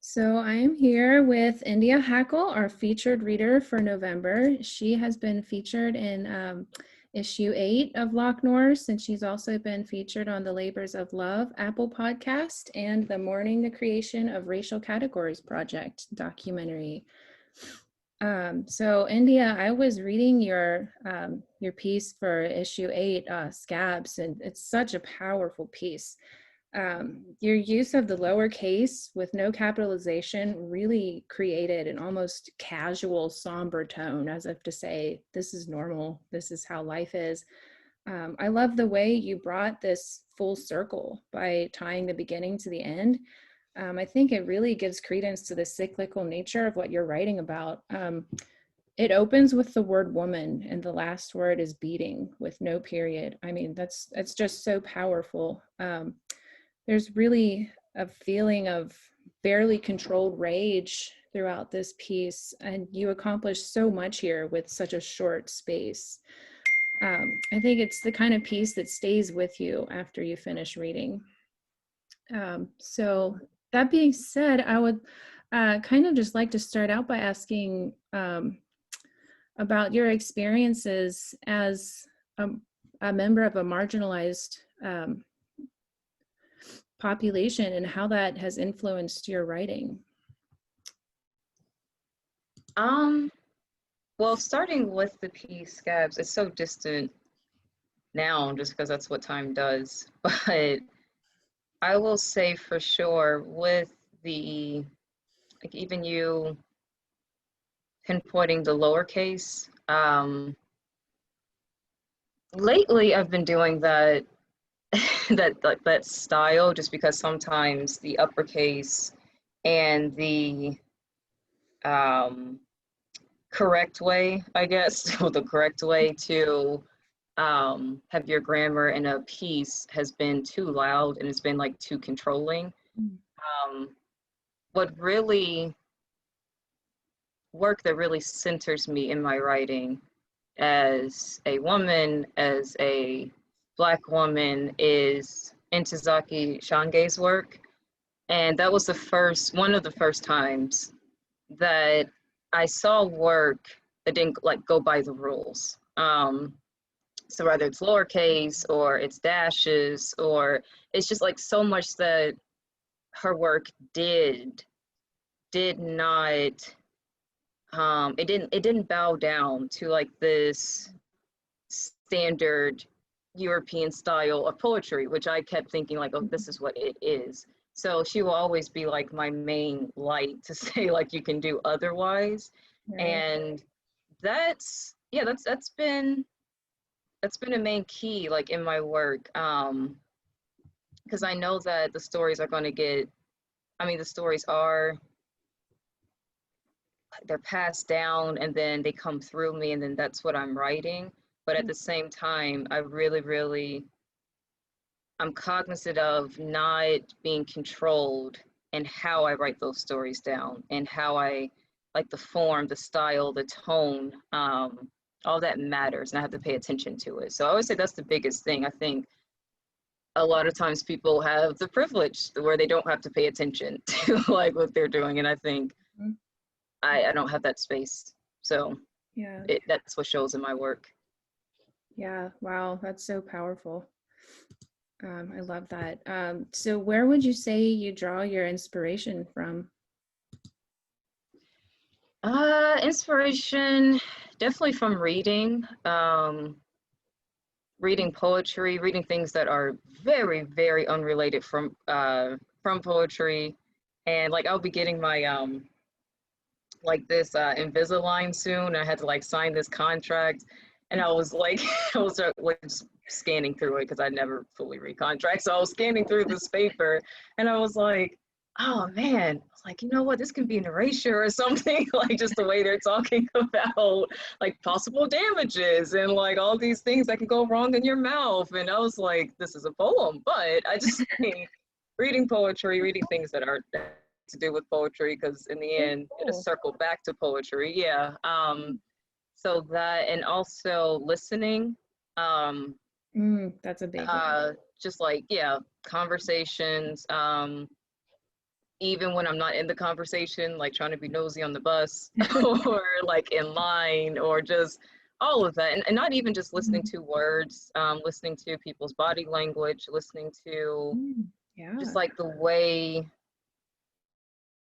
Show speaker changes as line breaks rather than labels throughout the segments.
So I am here with India Hackle, our featured reader for November. She has been featured in issue 8 of Loch Norse, and she's also been featured on the Labors of Love Apple podcast and the Mourning, the Creation of Racial Categories Project documentary. So India, I was reading your piece for issue 8, Scabs, and it's such a powerful piece. Your use of the lowercase with no capitalization really created an almost casual, somber tone, as if to say, this is normal, this is how life is. I love the way you brought this full circle by tying the beginning to the end. I think it really gives credence to the cyclical nature of what you're writing about. It opens with the word woman, and the last word is beating with no period. I mean, that's just so powerful. There's really a feeling of barely controlled rage throughout this piece, and you accomplish so much here with such a short space. I think it's the kind of piece that stays with you after you finish reading. So that being said, I would kind of just like to start out by asking about your experiences as a member of a marginalized population and how that has influenced your writing.
Well, starting with the piece Scabs, it's so distant now just because that's what time does. But I will say for sure with the, like even you pinpointing the lowercase, lately I've been doing that that style just because sometimes the uppercase and the correct way, I guess, or the correct way to have your grammar in a piece has been too loud and it's been like too controlling. What really work that really centers me in my writing as a woman, as a Black woman, is Ntozake Shange's work. And that was one of the first times that I saw work that didn't like go by the rules. So whether it's lowercase or it's dashes, or it's just like so much that her work did not, it didn't bow down to like this standard European style of poetry, which I kept thinking like, oh, this is what it is. So she will always be like my main light to say like you can do otherwise. Right. And that's been a main key like in my work, because I know that the stories are going to get, the stories are, they're passed down and then they come through me and then that's what I'm writing. But at the same time, I really, I'm cognizant of not being controlled in how I write those stories down and how I, like the form, the style, the tone, all that matters and I have to pay attention to it. So I always say that's the biggest thing. I think a lot of times people have the privilege where they don't have to pay attention to like what they're doing. And I think I don't have that space. So yeah, that's what shows in my work.
Yeah, wow, that's so powerful. I love that. So where would you say you draw your inspiration from?
Inspiration, definitely from reading. Reading poetry, reading things that are very, very unrelated from poetry. And like I'll be getting my like this Invisalign soon. I had to like sign this contract. And I was like, I was like scanning through it because I never fully read contracts. So I was scanning through this paper and I was like, oh man, I was like, you know what, this can be an erasure or something, like just the way they're talking about like possible damages and like all these things that can go wrong in your mouth. And I was like, this is a poem, but I just think reading poetry, reading things that are to do with poetry, because in the end, it'll circle back to poetry. Yeah. So that, and also listening.
That's a big one.
Just like, yeah, conversations. even when I'm not in the conversation, like trying to be nosy on the bus or like in line or just all of that. And not even just listening to words, listening to people's body language, listening to just
Yeah.
like the way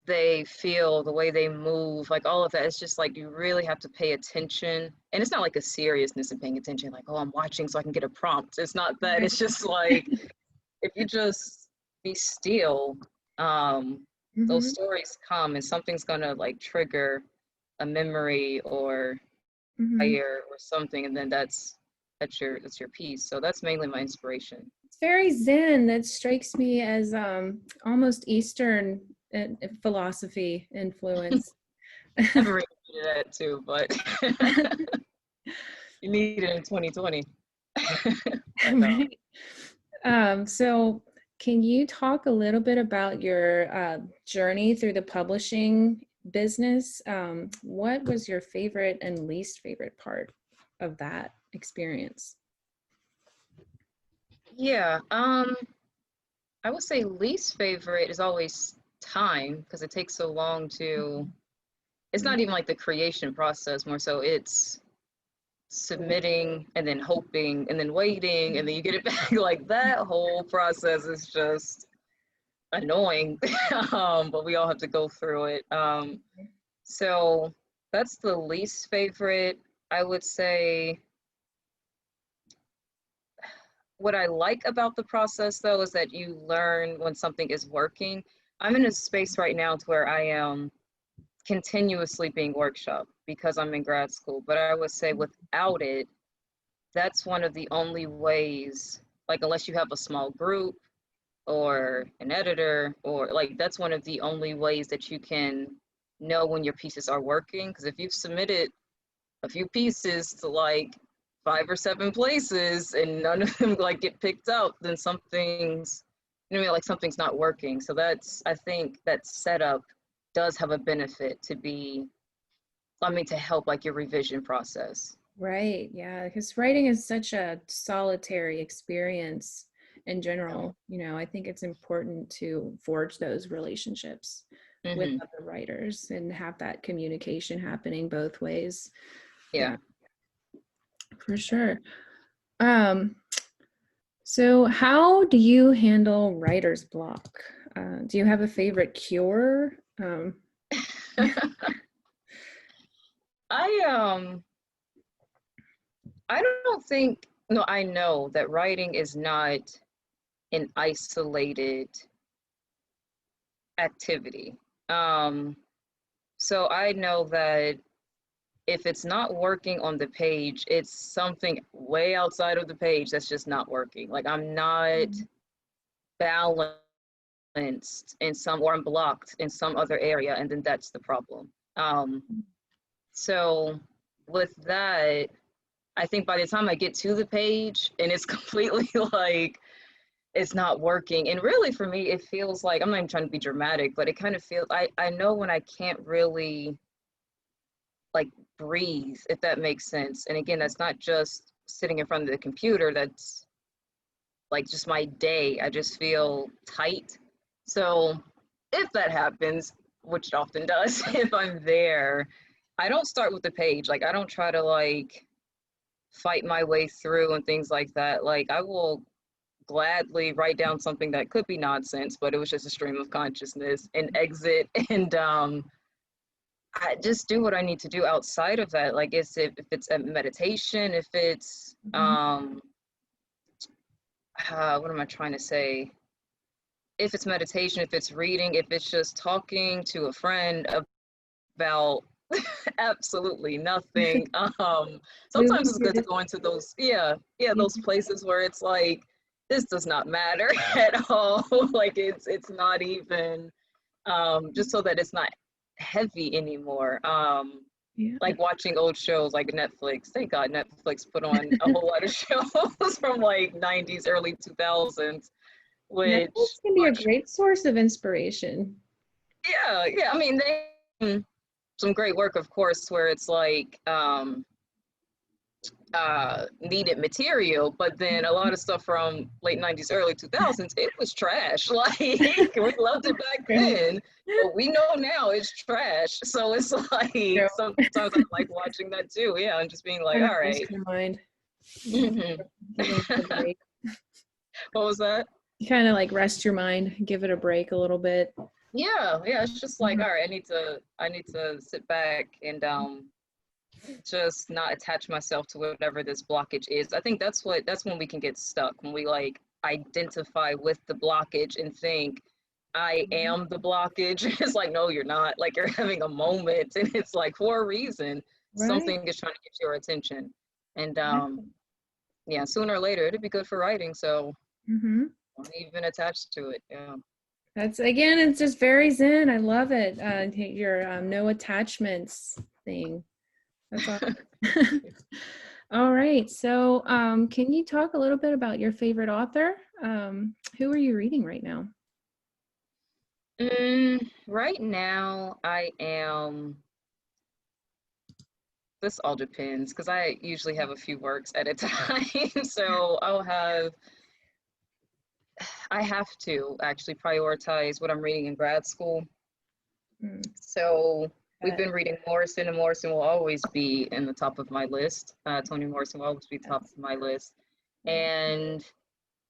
they feel, the way they move, like all of that. It's just like you really have to pay attention. And it's not like a seriousness of paying attention, like, oh, I'm watching so I can get a prompt. It's not that. It's just like if you just be still, those stories come and something's gonna like trigger a memory or fire or something, and then that's your piece. So that's mainly my inspiration.
It's very Zen. That strikes me as almost Eastern philosophy influence.
Never really needed that too, but you need it in 2020.
Right. So can you talk a little bit about your journey through the publishing business? What was your favorite and least favorite part of that experience?
Yeah, I would say least favorite is always time, because it takes so long to, it's not even like the creation process, more so it's submitting and then hoping and then waiting and then you get it back. Like that whole process is just annoying. But we all have to go through it. So that's the least favorite. I would say what I like about the process though is that you learn when something is working. I'm in a space right now to where I am continuously being workshopped because I'm in grad school, but I would say without it, that's one of the only ways, like unless you have a small group or an editor, or like that's one of the only ways that you can know when your pieces are working. Because if you've submitted a few pieces to like 5 or 7 places and none of them like get picked up, then something's, you know, like something's not working. So that's, I think that setup does have a benefit to be, I mean, to help like your revision process.
Right. Yeah. Because writing is such a solitary experience in
Yeah.
general. You know, I think it's important to forge those relationships with
Mm-hmm.
other writers and have that communication happening both ways.
Yeah.
Yeah, for sure. Um, so how do you handle writer's block? Do you have a favorite cure?
I I don't think, no, I know that writing is not an isolated activity. Um, so I know that if it's not working on the page, it's something way outside of the page that's just not working. Like I'm not balanced in some, or I'm blocked in some other area, and then that's the problem. So with that, I think by the time I get to the page and it's completely like it's not working, and really for me it feels like, I'm not even trying to be dramatic, but it kind of feels, I know when I can't really like breathe, if that makes sense. And again, that's not just sitting in front of the computer, that's like just my day. I just feel tight. So if that happens, which it often does, if I'm there, I don't start with the page. Like I don't try to like fight my way through and things like that. Like I will gladly write down something that could be nonsense, but it was just a stream of consciousness, and exit. And I just do what I need to do outside of that. Like if it's a meditation, if it's what am I trying to say? If it's meditation, if it's reading, if it's just talking to a friend about absolutely nothing. Sometimes
Moving
it's
through
good to
this.
go into those, those places where it's like, this does not matter at all. Like it's not even, just so that it's not heavy anymore.
Yeah.
Like watching old shows like Netflix. Thank God Netflix put on a whole lot of shows from like 90s, early 2000s, which
Netflix can be a
are,
great source of inspiration.
yeah. I mean, they some great work, of course, where it's like, needed material, but then a lot of stuff from late 90s, early 2000s, it was trash. Like, we loved it back then, but we know now it's trash. So it's like, sometimes I like watching that too. Yeah, and just being like,
Kind of
all
rest
right.
your mind.
Mhm.
Give it a break.
What was that?
You kind of like rest your mind, give it a break a little bit.
Yeah, it's just like, all right, I need to sit back and just not attach myself to whatever this blockage is. I think that's when we can get stuck, when we like identify with the blockage and think I am the blockage. It's like, no, you're not. Like, you're having a moment, and it's like, for a reason,
Right.
something is trying to get your attention. And yeah, sooner or later it'd be good for writing, so don't even attached to it. Yeah.
That's, again, it's just very zen. I love it. Your no attachments thing. That's awesome. All right. So can you talk a little bit about your favorite author? Who are you reading right now?
Right now I am, this all depends because I usually have a few works at a time. So I have to actually prioritize what I'm reading in grad school. So we've been reading Morrison, and Morrison will always be in the top of my list. Toni Morrison will always be top of my list. And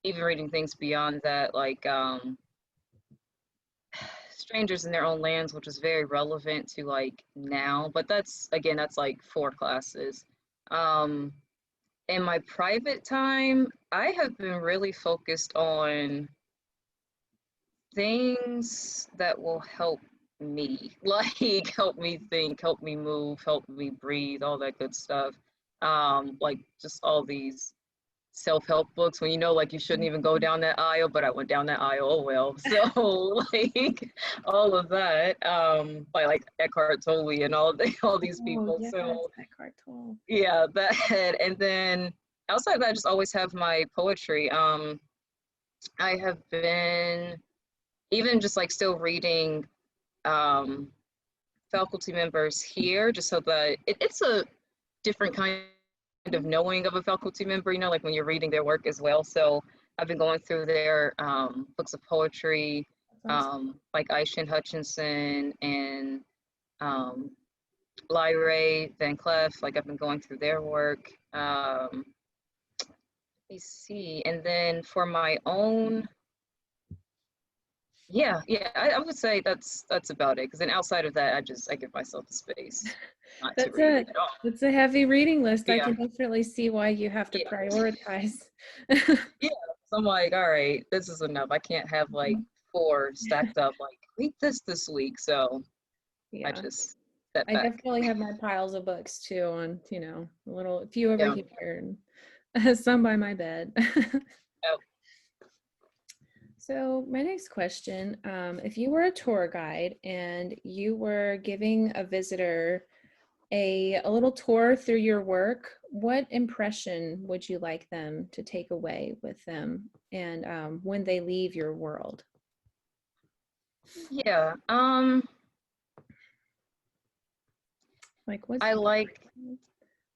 even reading things beyond that, like Strangers in Their Own Lands, which is very relevant to like now, but that's like 4 classes. In my private time, I have been really focused on things that will help me, like help me think, help me move, help me breathe, all that good stuff. Like just all these self-help books when you know like you shouldn't even go down that aisle, but I went down that aisle, oh well. So like all of that, by like Eckhart Tolle and all these people.
Yes,
So
Eckhart Tolle.
yeah, that. And then outside of that, I just always have my poetry. I have been even just like still reading faculty members here, just so that it's a different kind of knowing of a faculty member, you know, like when you're reading their work as well. So I've been going through their books of poetry, like Aishin Hutchinson and Lyrae Van Cleef. Like I've been going through their work. Let me see. And then for my own, yeah, I would say that's about it. Because then outside of that, I give myself the space not to read at all.
That's a heavy reading list. I
Yeah.
can definitely see why you have to prioritize.
Yeah, so I'm like, all right, this is enough. I can't have like 4 stacked up, like, read this week. So
Yeah.
I just step
I
back.
definitely have my piles of books too on, a few over
Yeah.
here and some by my bed.
Yep.
So my next question, if you were a tour guide and you were giving a visitor a little tour through your work, what impression would you like them to take away with them and when they leave your world?
Yeah.
Like what's
I like,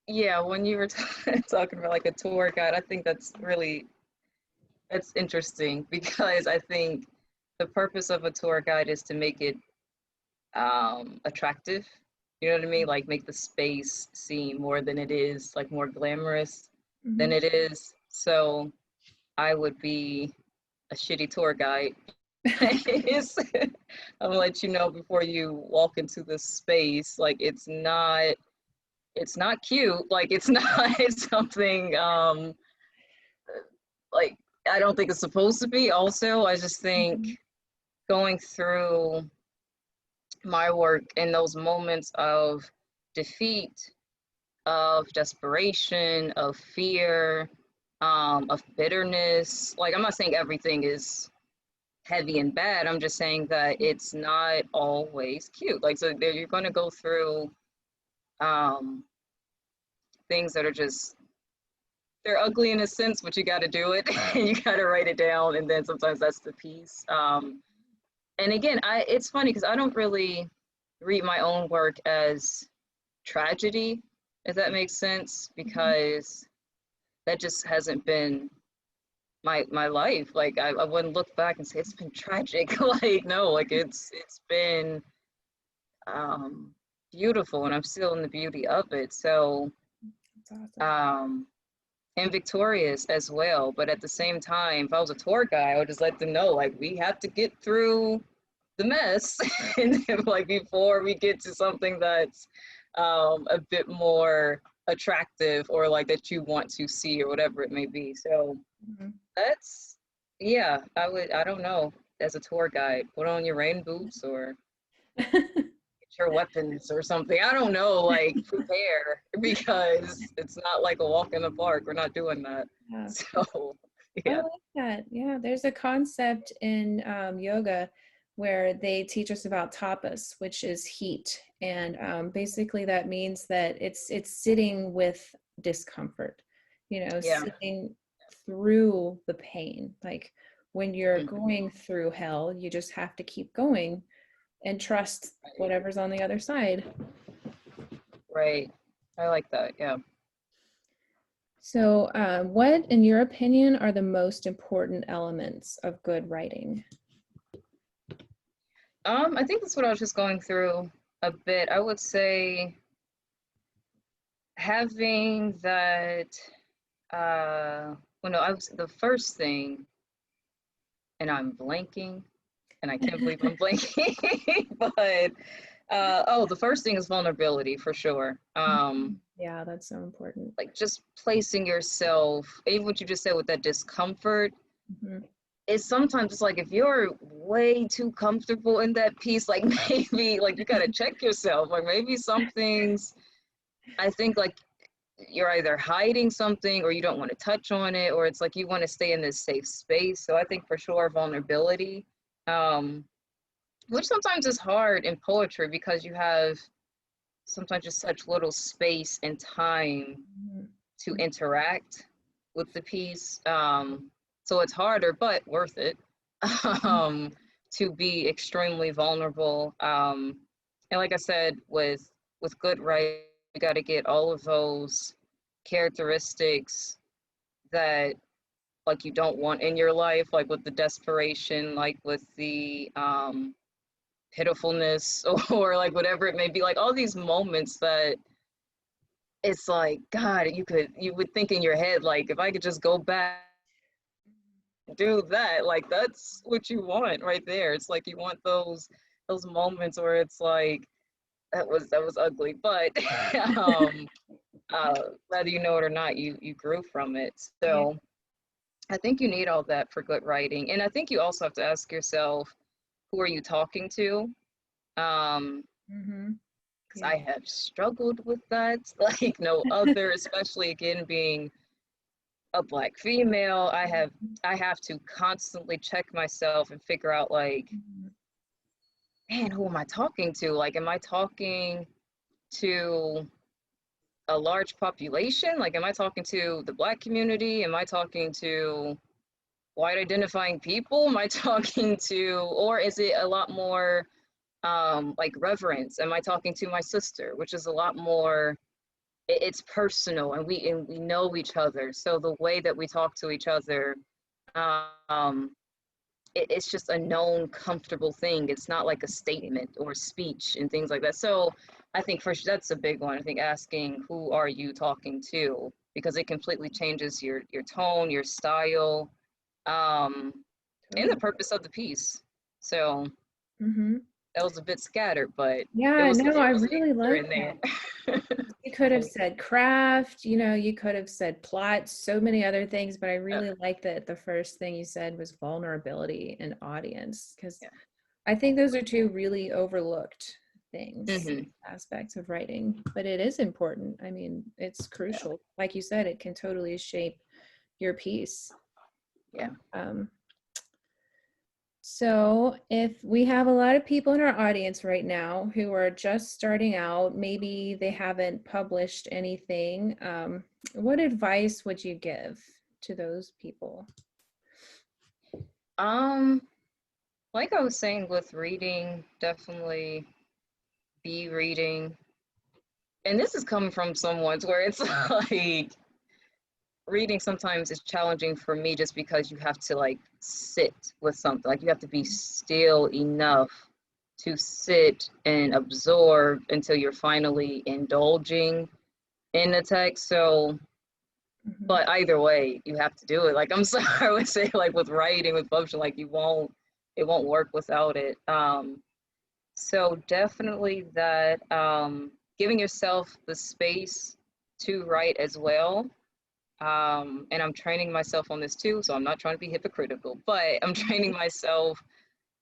yeah, when you were talking about like a tour guide, I think that's interesting because I think the purpose of a tour guide is to make it attractive. You know what I mean? Like make the space seem more than it is, like more glamorous than it is. So I would be a shitty tour guide. I'm gonna let you know before you walk into this space, like it's not cute. Like it's not something like I don't think it's supposed to be. Also, I just think going through my work in those moments of defeat, of desperation, of fear, of bitterness. Like I'm not saying everything is heavy and bad. I'm just saying that it's not always cute. Like so you're going to go through things that are just, they're ugly in a sense, but you got to do it and you got to write it down, and then sometimes that's the piece. And again, it's funny because I don't really read my own work as tragedy. if that makes sense, because that just hasn't been my life. Like I wouldn't look back and say it's been tragic. Like no, like it's been um beautiful, and I'm still in the beauty of it. So
That's awesome.
and victorious as well. But at the same time, if I was a tour guide, I would just let them know, like, we have to get through the mess and then, like, before we get to something that's a bit more attractive, or like that you want to see, or whatever it may be. So
Mhm.
that's, yeah, I don't know, as a tour guide, put on your rain boots or get your weapons or something. I don't know, like prepare, because it's not like a walk in the park. We're not doing that.
Yeah.
So
I
yeah.
like that. Yeah, there's a concept in yoga where they teach us about tapas, which is heat, and basically that means that it's sitting with discomfort,
Yeah.
sitting through the pain. Like when you're
Mhm.
going through hell, you just have to keep going and trust
Right.
whatever's on the other side.
Right. I like that. Yeah.
So, what, in your opinion, are the most important elements of good writing?
I think that's what I was just going through a bit. I would say having that well no, I was the first thing, and I'm blanking, and I can't believe I'm blanking, but oh, the first thing is vulnerability for sure.
Yeah, that's so important.
Like just placing yourself, even what you just said with that discomfort,
Mhm.
it's sometimes it's like if you're way too comfortable in that piece, like maybe like you gotta check yourself. Like maybe some things, I think like you're either hiding something or you don't want to touch on it, or it's like you want to stay in this safe space. So I think for sure vulnerability, um, which sometimes is hard in poetry because you have sometimes just such little space and time
Mhm.
to interact with the piece. So it's harder, but worth it, um, to be extremely vulnerable. And like I said, with good writing, you got to get all of those characteristics that like you don't want in your life, like with the desperation, like with the pitifulness, or like whatever it may be, like all these moments that it's like, God, you would think in your head, like, if I could just go back and do that, like that's what you want right there. It's like you want those moments where it's like that was ugly, but um whether you know it or not, you grew from it.
Yeah.
So I think you need all that for good writing. And I think you also have to ask yourself, who are you talking to? Um,
Mm-hmm.
because
Yeah.
I have struggled with that, like no other, especially again being a Black female. I have to constantly check myself and figure out like,
Mhm.
man, who am I talking to? Like, am I talking to a large population? Like, am I talking to the Black community? Am I talking to white identifying people? Am I talking to, or is it a lot more like reverence? Am I talking to my sister, which is a lot more, it's personal, and we know each other. So the way that we talk to each other, um, it's just a known, comfortable thing. It's not like a statement or speech and things like that. So I think first that's a big one. I think asking who are you talking to, because it completely changes your tone, your style, um, and the
Totally.
purpose of the piece. So
Mm-hmm.
that was a bit scattered, but it
Yeah,
was
no, I
it was the
really
answer
like
in
that.
there.
You could have
So,
said craft, you could have said plot, so many other things, but I
yeah,
really like that the first thing you said was vulnerability and audience, because
yeah.
I think those are two really overlooked things,
Hmm.
aspects of writing, but it is important. I mean, it's
Yeah,
crucial. Like you said, it can totally shape your piece.
yeah.
Um, So, if we have a lot of people in our audience right now who are just starting out, maybe they haven't published anything, what advice would you give to those people?
Um, like I was saying with reading, definitely be reading. and this is coming from someone to where it's like reading sometimes is challenging for me just because you have to like sit with something. Like you have to be still enough to sit and absorb until you're finally indulging in the text. So,
Mhm.
but either way, you have to do it. Like I'm sorry, I would say like with writing, with publishing, like it won't work without it. So definitely that giving yourself the space to write as well. And I'm training myself on this too, so I'm not trying to be hypocritical, but I'm training myself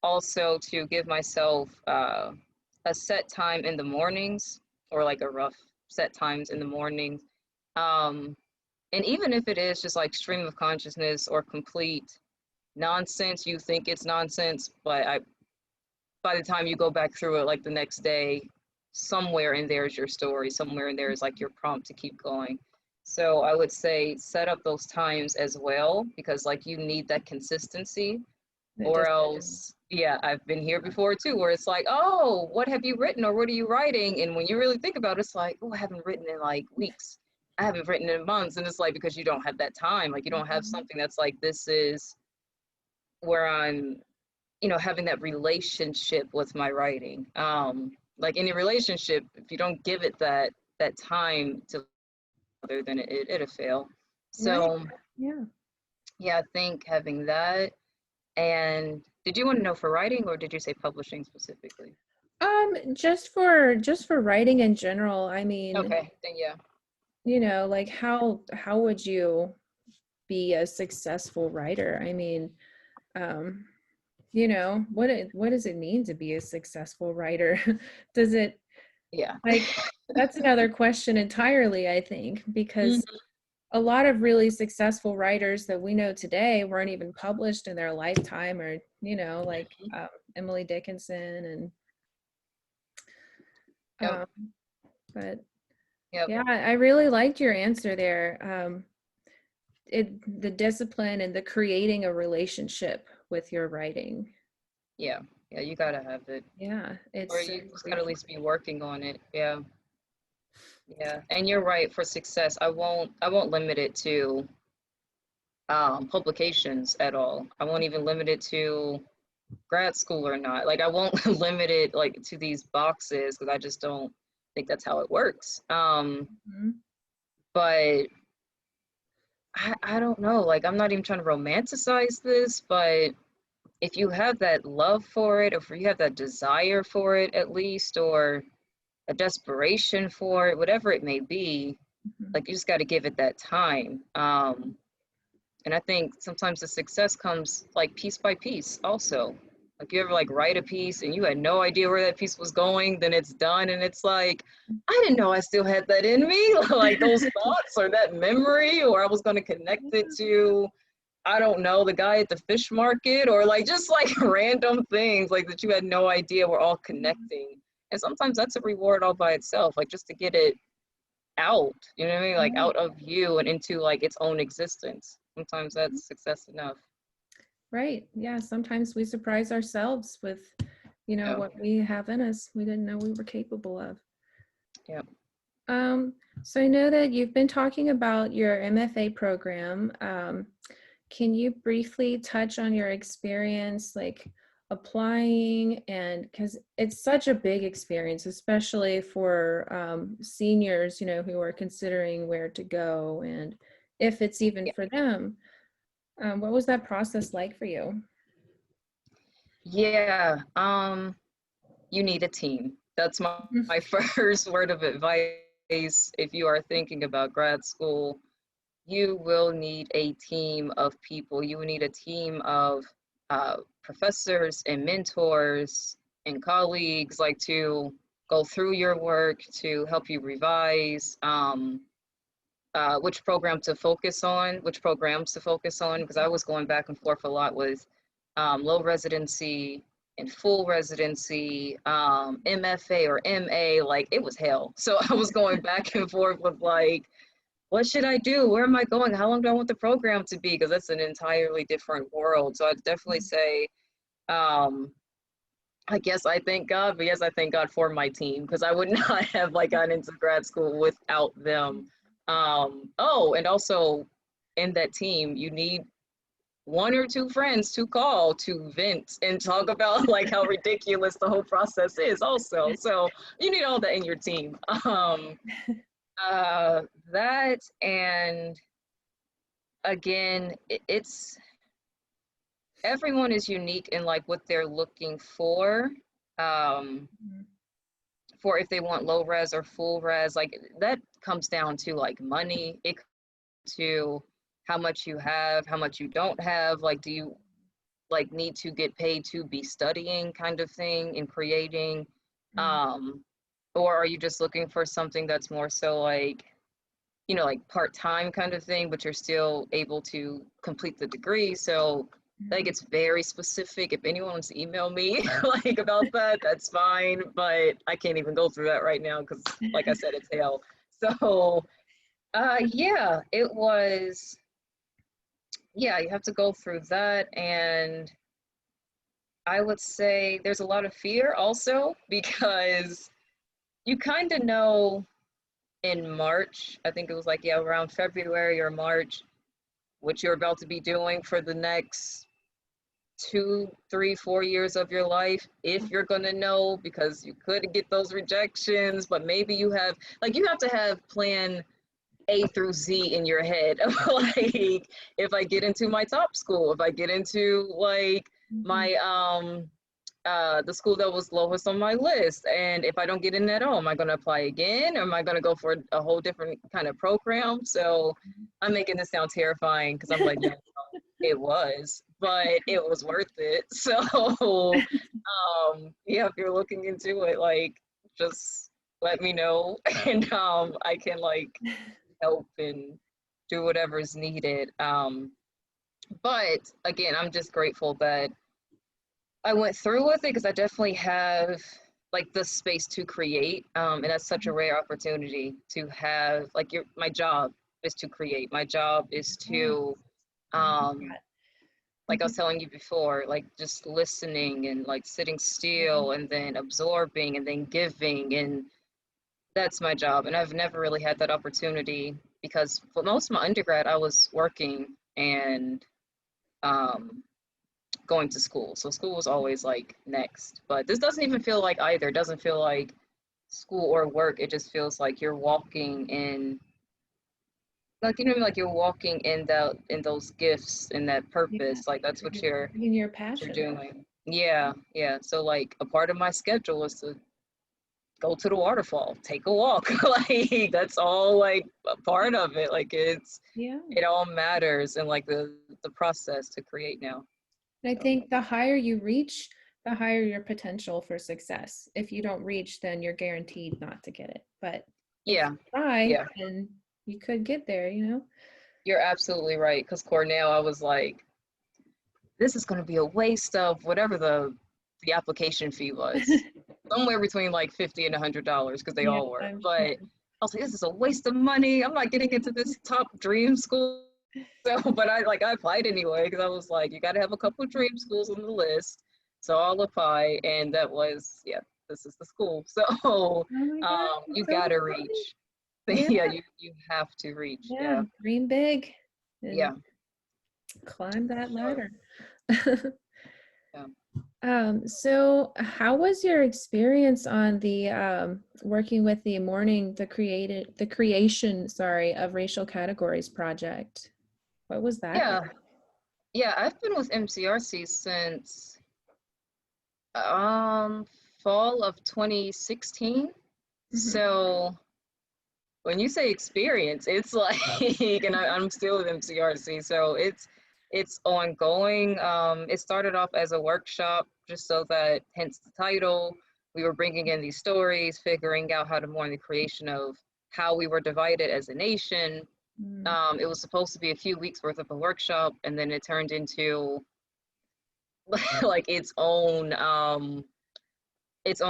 also to give myself a set time in the mornings, or like a rough set times in the mornings. Um, and even if it is just like stream of consciousness or complete nonsense, you think it's nonsense, but by the time you go back through it like the next day, somewhere in there is your story, somewhere in there is like your prompt to keep going. So I would say set up those times as well, because like you need that consistency,
The
or
discipline.
else, yeah, I've been here before too, where it's like, oh, what have you written, or what are you writing? And when you really think about it, it's like, oh, I haven't written in like weeks. I haven't written in months. And it's like, because you don't have that time. Like you don't have
Mhm.
something that's like, this is where I'm, having that relationship with my writing. Like any relationship, if you don't give it that time to other, then it'll fail.
Right.
So
Yeah.
yeah, I think having that. And did you want to know for writing, or did you say publishing specifically?
Just for writing in general, I mean,
Okay, then yeah.
like how would you be a successful writer? I mean, um, what does it mean to be a successful writer? Does it
Yeah.
like that's another question entirely, I think, because
Mhm.
a lot of really successful writers that we know today weren't even published in their lifetime, or like Emily Dickinson and
Yep.
um, but
Yep.
yeah, I really liked your answer there. The discipline and the creating a relationship with your writing.
Yeah. Yeah, you gotta have it.
Yeah,
Or
it's so
you just gotta at
crucial.
least be working on it. Yeah. Yeah. And you're right, for success, I won't limit it to publications at all. I won't even limit it to grad school or not. Like I won't limit it like to these boxes, because I just don't think that's how it works.
Mhm.
But I don't know. Like I'm not even trying to romanticize this, but if you have that love for it, or if you have that desire for it at least, or a desperation for it, whatever it may be,
Mhm.
like you just got to give it that time. And I think sometimes the success comes like piece by piece also. Like you ever like write a piece and you had no idea where that piece was going, then it's done and it's like, I didn't know I still had that in me, like those thoughts or that memory, or I was going to connect it to, I don't know, the guy at the fish market, or like just like random things like that you had no idea were all connecting. And sometimes that's a reward all by itself, like just to get it out, you know what I mean? Like
Right.
out of you and into like its own existence. Sometimes that's success enough.
Right. Yeah. Sometimes we surprise ourselves with,
Yeah.
what we have in us we didn't know we were capable of.
Yeah.
Um, so I know that you've been talking about your MFA program. Can you briefly touch on your experience, like applying, and because it's such a big experience, especially for seniors, who are considering where to go and if it's even
Yeah.
for them. What was that process like for you?
Yeah. You need a team. That's my first word of advice. If you are thinking about grad school, you will need a team of people. You will need a team of professors and mentors and colleagues, like to go through your work, to help you revise, which program to focus on, which programs to focus on, because I was going back and forth a lot with low residency and full residency, MFA or MA, like it was hell. So I was going back and forth with like, what should I do? Where am I going? How long do I want the program to be? Because that's an entirely different world. So I'd definitely say, um, I guess I thank God, but yes, I thank God for my team, because I would not have like gotten into grad school without them. Oh, and also in that team, you need one or two friends to call to vent and talk about like how ridiculous the whole process is also. So you need all that in your team. That, and again, it's everyone is unique in like what they're looking um for, if they want low res or full res, like that comes down to like money, it to how much you have, how much you don't have, like do you like need to get paid to be studying kind of thing and creating, um or are you just looking for something that's more so like, you know, like part-time kind of thing, but you're still able to complete the degree. So that gets very specific. If anyone wants to email me like about that, that's fine, but I can't even go through that right now because like I said, it's hell. So yeah, it was, yeah, you have to go through that. And I would say there's a lot of fear also, because you kind of know in March, I think it was like, yeah, around February or March, what you're about to be doing for the next 2, 3, 4 years of your life, if you're gonna know, because you could get those rejections, but maybe you have, like, you have to have plan A through Z in your head of like, if I get into my top school, if I get into like my the school that was lowest on my list, and if I don't get in at all, am I going to apply again, or am I going to go for a whole different kind of program? So I'm making this sound terrifying because I'm like, no, it was, but it was worth it. So yeah, if you're looking into it, like, just let me know, and I can like help and do whatever is needed. But again, I'm just grateful that I went through with it, because I definitely have like the space to create, and that's such a rare opportunity to have. Like, my job is to create. My job is to, like I was telling you before, like just listening and like sitting still and then absorbing and then giving, and that's my job. And I've never really had that opportunity, because for most of my undergrad I was working and going to school. So school was always like next. But this doesn't even feel like either. It doesn't feel like school or work. It just feels like you're walking in, like, you know, like you're walking in those gifts and that
Yeah,
purpose. Like that's what you're
in your passion.
doing. Yeah, yeah. So like a part of my schedule is to go to the waterfall, take a walk. Like that's all like a part of it. Like it all matters in like the process to create now.
And I
So.
think the higher you reach, the higher your potential for success. If you don't reach, then you're guaranteed not to get it. But if
Yeah,
you try,
yeah.
then you could get there, you know?
You're absolutely right. Because Cornell, I was like, this is going to be a waste of whatever the application fee was, somewhere between like $50 and $100, because they
Yeah,
all were.
I'm
But
sure.
I was like, this is a waste of money. I'm not getting into this top dream school. So, but I applied anyway, because I was like, you got to have a couple of dream schools on the list. So I'll apply, and that was, yeah, this is the school. So
Oh my God,
you
that's so
got to
exciting.
reach.
Yeah,
Yeah, you have to reach.
yeah.
Yeah,
Dream big and
yeah,
climb
for
that
sure.
ladder.
Yeah.
So how was your experience on the working with the Mourning, the creation, sorry, of racial categories project? What was that like?
Yeah, yeah, I've been with MCRC since fall of 2016.
Mhm.
So when you say experience, it's like, and I'm still with MCRC, so it's ongoing. It started off as a workshop, just so that, hence the title. We were bringing in these stories, figuring out how to mourn the creation of how we were divided as a nation.
Mm.
It was supposed to be a few weeks worth of a workshop, and then it turned into like its own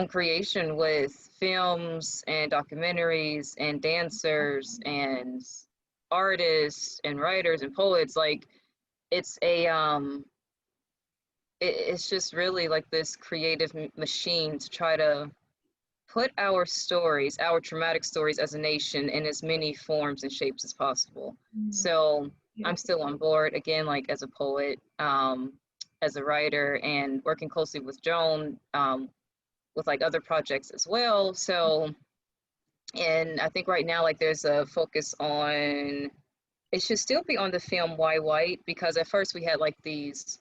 creation, with films and documentaries and dancers and artists and writers and poets. Like it's a it's just really like this creative machine to try to put our stories, our traumatic stories as a nation, in as many forms and shapes as possible.
Mm,
So I'm
beautiful.
still on board again, like as a poet, as a writer, and working closely with Joan, with like other projects as well. So, and I think right now, like there's a focus on, it should still be on the film Why White, because at first we had like these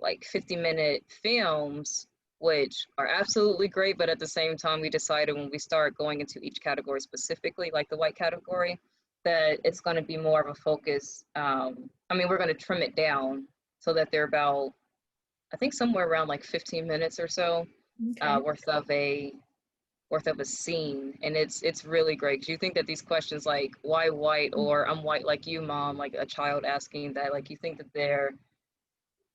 like 50-minute films, which are absolutely great, but at the same time, we decided when we start going into each category specifically, like the white category, that it's going to be more of a focus. I mean, we're going to trim it down so that they're about, I think, somewhere around like 15 minutes or so,
Okay.
worth of a scene. And it's really great, because you think that these questions like why white, or I'm white like you, mom, like a child asking that, like you think that they're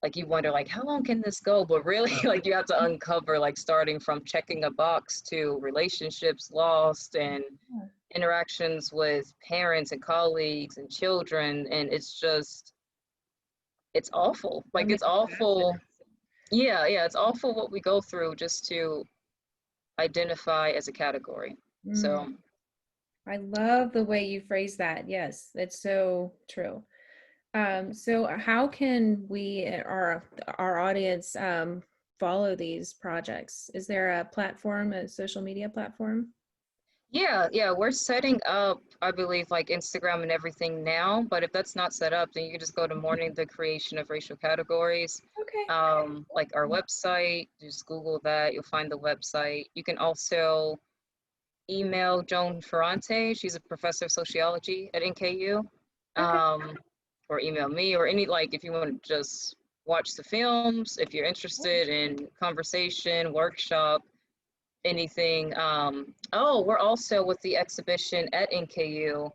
like, you wonder like how long can this go, but really like you have to uncover, like starting from checking a box to relationships lost, and
Yeah.
interactions with parents and colleagues and children. And it's just, it's awful,
So
like
many
it's awful.
facets.
Yeah, it's awful what we go through just to identify as a category.
Mm,
So
I love the way you phrase that. Yes, it's so true. So how can we, our audience, follow these projects? Is there a platform, a social media platform?
yeah, we're setting up, I believe, like Instagram and everything now. But if that's not set up, then you can just go to Mourning, the Creation of Racial Categories.
Okay.
Like our website, just Google that, you'll find the website. You can also email Joan Ferrante. She's a professor of sociology at NKU.
Okay.
Or email me, or any, like, if you want to just watch the films, if you're interested in conversation, workshop, anything. Oh, we're also with the exhibition at NKU,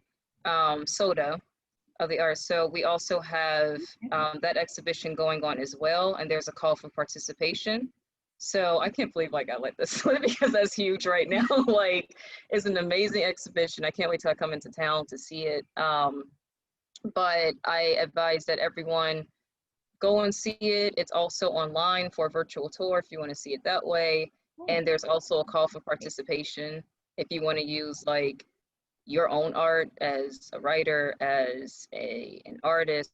Soda of the Arts. So we also have that exhibition going on as well, and there's a call for participation. So I can't believe like I let this slip, because that's huge right now. Like, it's an amazing exhibition. I can't wait till I come into town to see it. But I advise that everyone go and see it. It's also online for a virtual tour if you want to see it that way.
Oh,
And there's also a call for participation if you want to use like your own art as a writer, as an artist,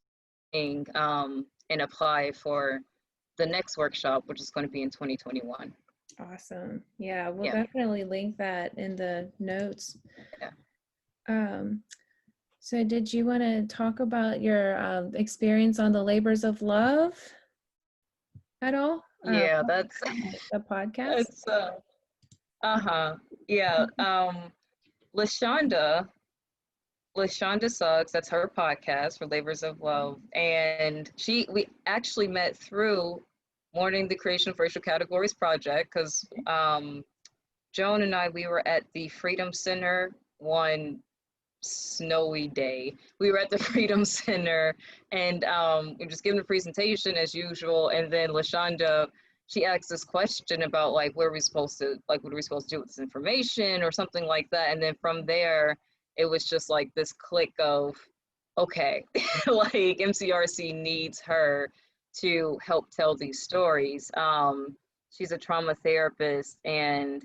and apply for the next workshop, which is going to be in 2021.
awesome. Yeah, we'll
Yeah,
definitely link that in the notes.
yeah.
Um, so did you want to talk about your experience on the labors of love at all?
Yeah, that's
The podcast?
that's uh-huh. Yeah. LaShonda LaShonda Suggs, that's her podcast for Labors of Love. And we actually met through Mourning, the Creation of Racial Categories project, because Joan and I, we were at the Freedom Center one snowy day. We were at the Freedom Center, and we were just giving a presentation as usual. And then LaShonda, she asked this question about like, where are we supposed to, like, what are we supposed to do with this information or something like that. And then from there, it was just like this click of, okay, like MCRC needs her to help tell these stories. She's a trauma therapist, and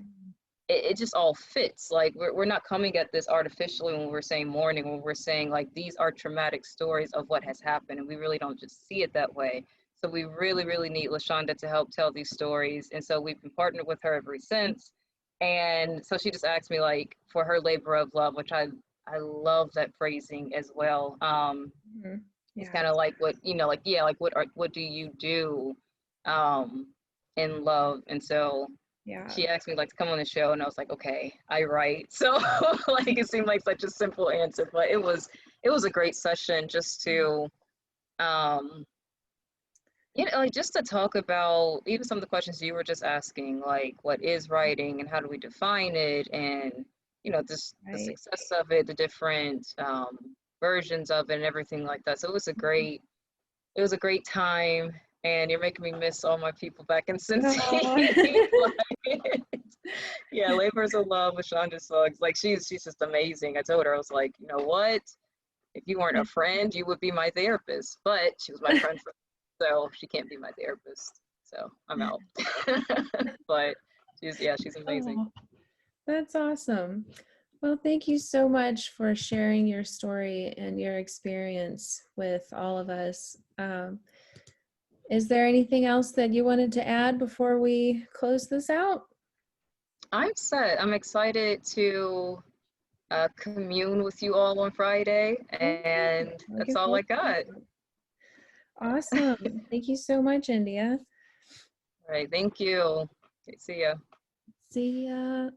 it just all fits. Like, we're not coming at this artificially when we're saying mourning, when we're saying like these are traumatic stories of what has happened, and we really don't just see it that way. So we really, really need LaShonda to help tell these stories. And so we've been partnered with her ever since. And so she just asked me like for her labor of love, which I love that phrasing as well.
Mhm.
It's
Yeah.
kind of like what, like, yeah, like what do you do um in love? And so
Yeah.
she asked me like to come on the show, and I was like, okay, I write. So like it seemed like such a simple answer, but it was a great session just to um like just to talk about even some of the questions you were just asking, like what is writing and how do we define it, and just the
Right.
success of it, the different versions of it, and everything like that. So it was a great time, and you're making me miss all my people back in
Oh.
Cincinnati. Like, yeah, Labors of Love with Shonda Suggs. Like, she's just amazing. I told her, I was like, you know what? If you weren't a friend, you would be my therapist. But she was my friend so she can't be my therapist. So I'm out. But she's amazing.
Oh, that's awesome. Well, thank you so much for sharing your story and your experience with all of us. Is there anything else that you wanted to add before we close this out?
I'm set. I'm excited to commune with you all on Friday, and that's
Looking
all I
forward to
got.
it. Awesome. Thank you so much, India.
All right, thank you. Okay, see ya.
See ya.